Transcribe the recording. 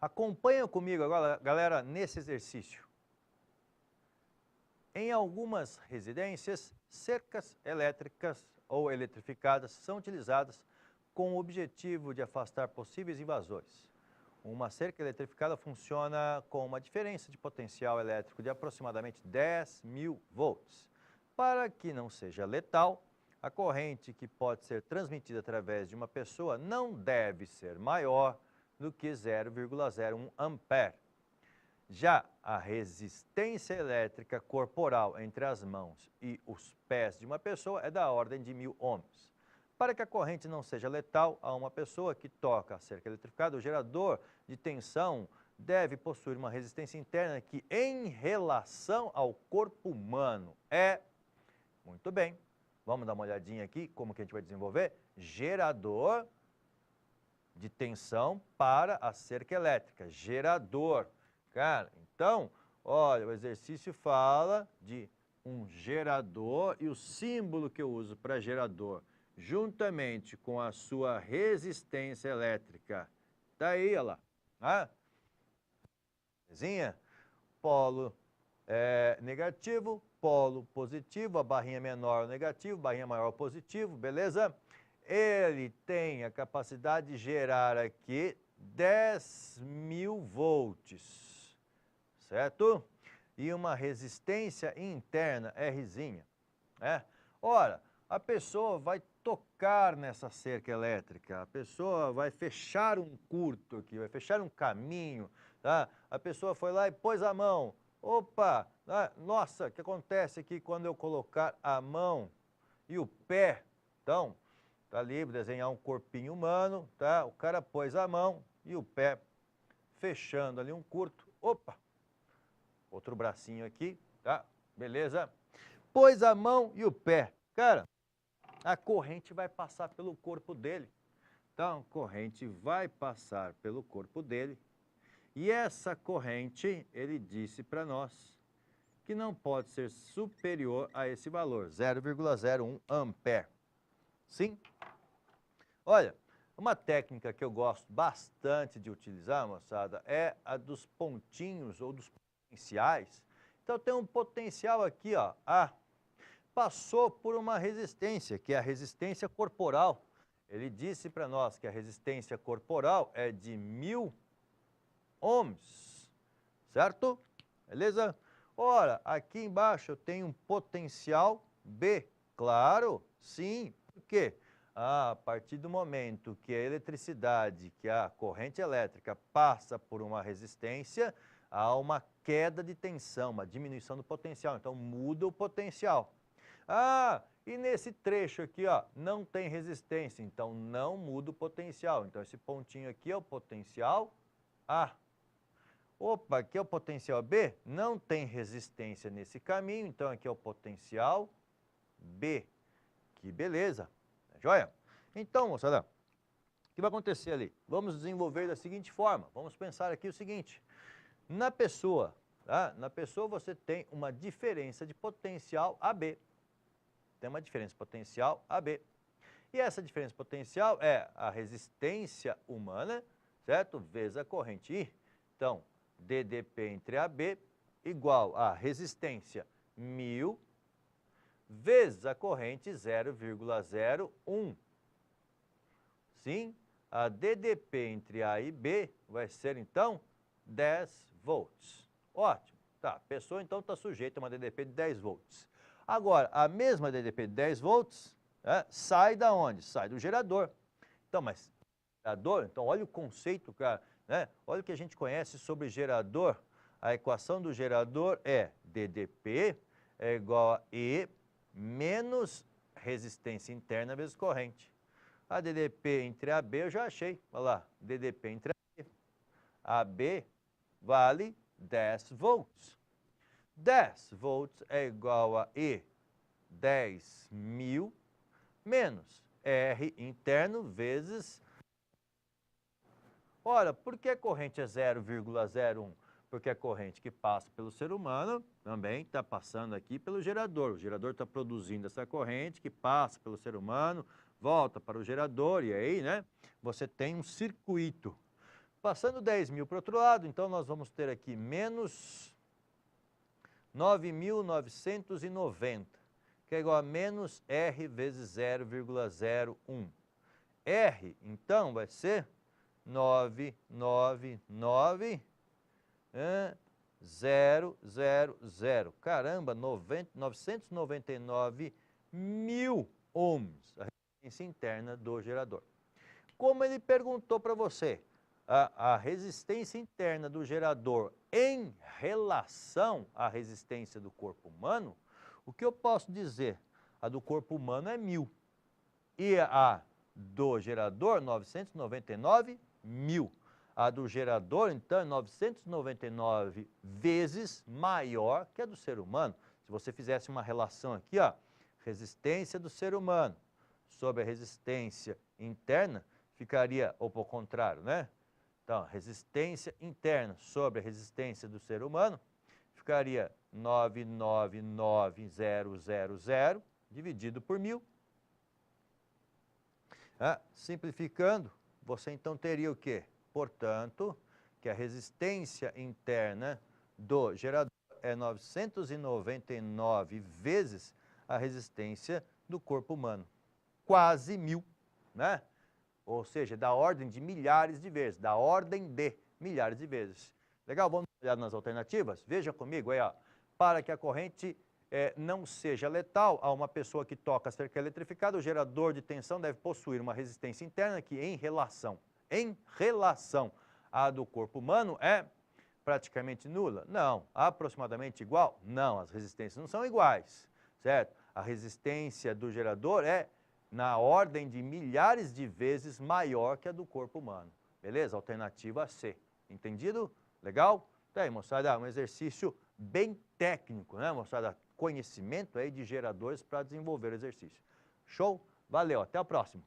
Acompanha comigo agora, galera, nesse exercício. Em algumas residências, cercas elétricas ou eletrificadas são utilizadas com o objetivo de afastar possíveis invasores. Uma cerca eletrificada funciona com uma diferença de potencial elétrico de aproximadamente 10.000 volts. Para que não seja letal, a corrente que pode ser transmitida através de uma pessoa não deve ser maior do que 0,01 ampere. Já a resistência elétrica corporal entre as mãos e os pés de uma pessoa é da ordem de 1.000 ohms. Para que a corrente não seja letal a uma pessoa que toca a cerca eletrificada, o gerador de tensão deve possuir uma resistência interna que, em relação ao corpo humano, é... Muito bem, vamos dar uma olhadinha aqui como que a gente vai desenvolver? Gerador de tensão para a cerca elétrica, gerador. Cara, então, olha, o exercício fala de um gerador e o símbolo que eu uso para gerador, juntamente com a sua resistência elétrica. Tá aí, olha lá. Ah? Polo negativo, polo positivo, a barrinha menor negativo, barrinha maior positivo, beleza? Ele tem a capacidade de gerar aqui 10.000 volts, certo? E uma resistência interna, Rzinha, né? Ora, a pessoa vai tocar nessa cerca elétrica, a pessoa vai fechar um curto aqui, vai fechar um caminho, tá? A pessoa foi lá e pôs a mão. Opa, nossa, o que acontece aqui quando eu colocar a mão e o pé? Então, tá livre, desenhar um corpinho humano, tá? O cara pôs a mão e o pé, fechando ali um curto. Opa, outro bracinho aqui, tá? Beleza? Pôs a mão e o pé. Cara, a corrente vai passar pelo corpo dele. Então, a corrente vai passar pelo corpo dele. E essa corrente, ele disse para nós, que não pode ser superior a esse valor, 0,01 ampere. Sim? Olha, uma técnica que eu gosto bastante de utilizar, moçada, é a dos pontinhos ou dos potenciais. Então, tem um potencial aqui, ó, A. Passou por uma resistência, que é a resistência corporal. Ele disse para nós que a resistência corporal é de 1.000 ohms, certo? Beleza? Ora, aqui embaixo eu tenho um potencial B. Claro, sim. Por quê? A partir do momento que a eletricidade, que a corrente elétrica passa por uma resistência, há uma queda de tensão, uma diminuição do potencial. Então, muda o potencial. Ah, e nesse trecho aqui, ó, não tem resistência, então não muda o potencial. Então, esse pontinho aqui é o potencial A. Opa, aqui é o potencial B, não tem resistência nesse caminho, então aqui é o potencial B. Que beleza, tá joia? Então, moçada, o que vai acontecer ali? Vamos desenvolver da seguinte forma, vamos pensar aqui o seguinte, na pessoa, tá? Na pessoa você tem uma diferença de potencial AB, tem uma diferença potencial AB. E essa diferença potencial é a resistência humana, certo? Vezes a corrente I. Então, DDP entre AB igual a resistência 1.000 vezes a corrente 0,01. Sim, a DDP entre A e B vai ser, então, 10 volts. Ótimo. Tá, a pessoa, então, está sujeita a uma DDP de 10 volts. Agora, a mesma DDP de 10 volts sai da onde? Sai do gerador. Então, mas gerador, então olha o conceito, cara, né? Olha o que a gente conhece sobre gerador. A equação do gerador é DDP é igual a E menos resistência interna vezes corrente. A DDP entre AB eu já achei. Olha lá, DDP entre AB. AB vale 10 volts. 10 volts é igual a E 10.000 menos R interno vezes... Ora, por que a corrente é 0,01? Porque a corrente que passa pelo ser humano também está passando aqui pelo gerador. O gerador está produzindo essa corrente que passa pelo ser humano, volta para o gerador e aí, né, você tem um circuito. Passando 10 mil para o outro lado, então nós vamos ter aqui menos 9.990, que é igual a menos R vezes 0,01. R, então, vai ser 999,000. Caramba, 999 mil ohms, a resistência interna do gerador. Como ele perguntou para você, a resistência interna do gerador em relação à resistência do corpo humano, o que eu posso dizer? A do corpo humano é 1.000 e a do gerador 999 mil. A do gerador, então, é 999 vezes maior que a do ser humano. Se você fizesse uma relação aqui, ó, resistência do ser humano sobre a resistência interna, ficaria, ou ao contrário, né? Então, resistência interna sobre a resistência do ser humano, ficaria 999.000 dividido por 1.000. Simplificando, você então teria o quê? Portanto, que a resistência interna do gerador é 999 vezes a resistência do corpo humano. Quase 1.000, né? Ou seja, da ordem de milhares de vezes, da ordem de milhares de vezes. Legal? Vamos olhar nas alternativas? Veja comigo aí, ó. Para que a corrente não seja letal a uma pessoa que toca cerca eletrificada, o gerador de tensão deve possuir uma resistência interna que, em relação à do corpo humano, é praticamente nula? Não. Aproximadamente igual? Não, as resistências não são iguais, certo? A resistência do gerador é na ordem de milhares de vezes maior que a do corpo humano. Beleza? Alternativa C. Entendido? Legal? Tá aí, moçada, um exercício bem técnico, né, moçada? Conhecimento aí de geradores para desenvolver o exercício. Show? Valeu, até a próxima.